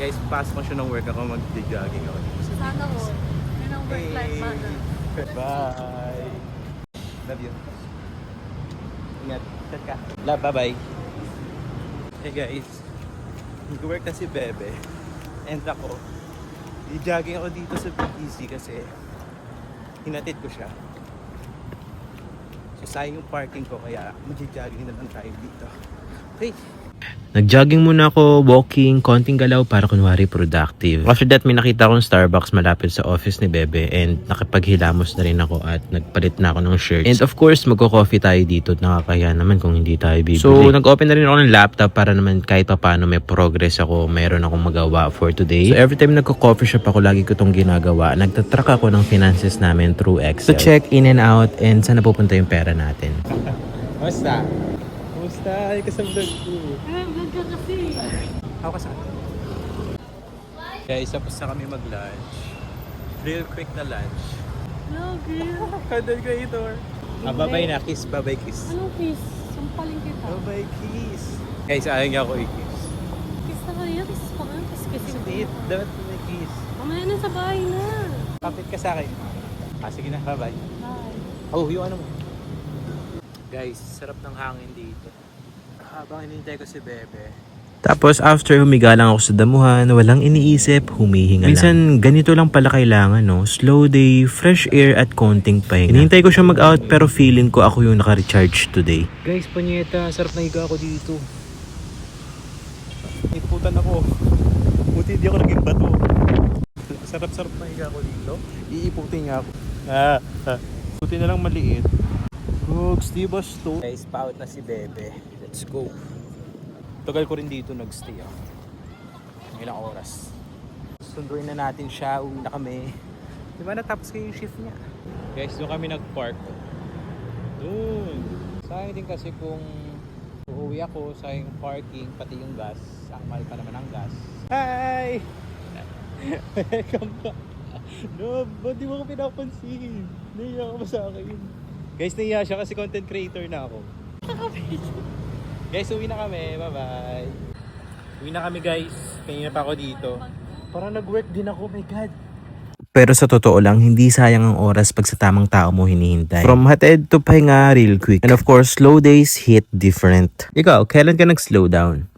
Guys, pasok ko siya ng work ako, mag-jogging ako. Sana all. Yun ang work-life balance. Bye! Love you. Ingat. Chat ka. Love, bye-bye. Hey guys, nag-work na si Bebe. And ako, i-jogging ako dito sa BTC kasi hinatid ko siya. So sayang yung parking ko kaya mag-jogging na lang tayo dito. Okay. Nag-jogging muna ako, walking, konting galaw para kunwari productive. After that, may nakita akong Starbucks malapit sa office ni Bebe and nakipaghilamos na rin ako at nagpalit na ako ng shirt. And of course, magko-coffee tayo dito. Nakakaya naman kung hindi tayo bibili. So, nag-open na rin ako ng laptop para naman kahit pa paano may progress ako, mayroon akong magawa for today. So, every time nagko-coffee shop ako, lagi ko itong ginagawa. Nagtatrack ako ng finances namin through Excel. So, check in and out and saan napupunta yung pera natin. Basta? Basta? Ay, kasama vlog ko. Vlog ka kasi. Ako kasama. Guys, tapos na kami mag-lunch. Real quick na lunch. Love you. Content creator. Babay na. Kiss. Babay kiss. Anong kiss? Sampaling kita. Babay kiss. Guys, ayaw niya ako i-kiss. Kiss na kayo. Kiss pa ka. Kiss. Hindi. Dapat may kiss. Mamaya na sa bahay na. Kapit ka sa akin. Sige na. Bye-bye. Bye. Oh, yung ano mo. Guys, sarap ng hangin dito. Habang hinihintay ko si Bebe. Tapos after humiga lang ako sa damuhan, walang iniisip, humihinga lang. Minsan ganito lang pala kailangan, no? Slow day, fresh air at konting pahinga. Hinihintay ko siya mag-out pero feeling ko ako yung naka-recharge today. Guys, panyeta, sarap na higa ako dito. Iputan ako. Buti hindi ako naging bato. Sarap-sarap na higa ako dito. Iiputin nga ako. Buti na lang maliit. Googs, di ba sto? Guys, pa-out na si Bebe. Let's go. Tagal ko rin dito nag-stay ako. Ilang oras. Sunduin na natin siya. Uwi na kami. Di ba natapos kayo yung shift niya? Guys, doon kami nag-park. Doon. Sayang din kasi kung uuwi ako, sayang yung parking, pati yung gas. Ang mahal pa naman ang gas. Hi! Welcome back. No, ba't di mo ko pinapansin? Naiya ka ba sa akin? Guys, naiya siya kasi content creator na ako. Guys, uwi na kami. Bye-bye. Uwi na kami, guys. Kanina pa ako dito. Parang nag-work din ako. My God. Pero sa totoo lang, hindi sayang ang oras pag sa tamang tao mo hinihintay. From hatid to pahinga real quick. And of course, slow days hit different. Ikaw, kailan ka nag-slow down?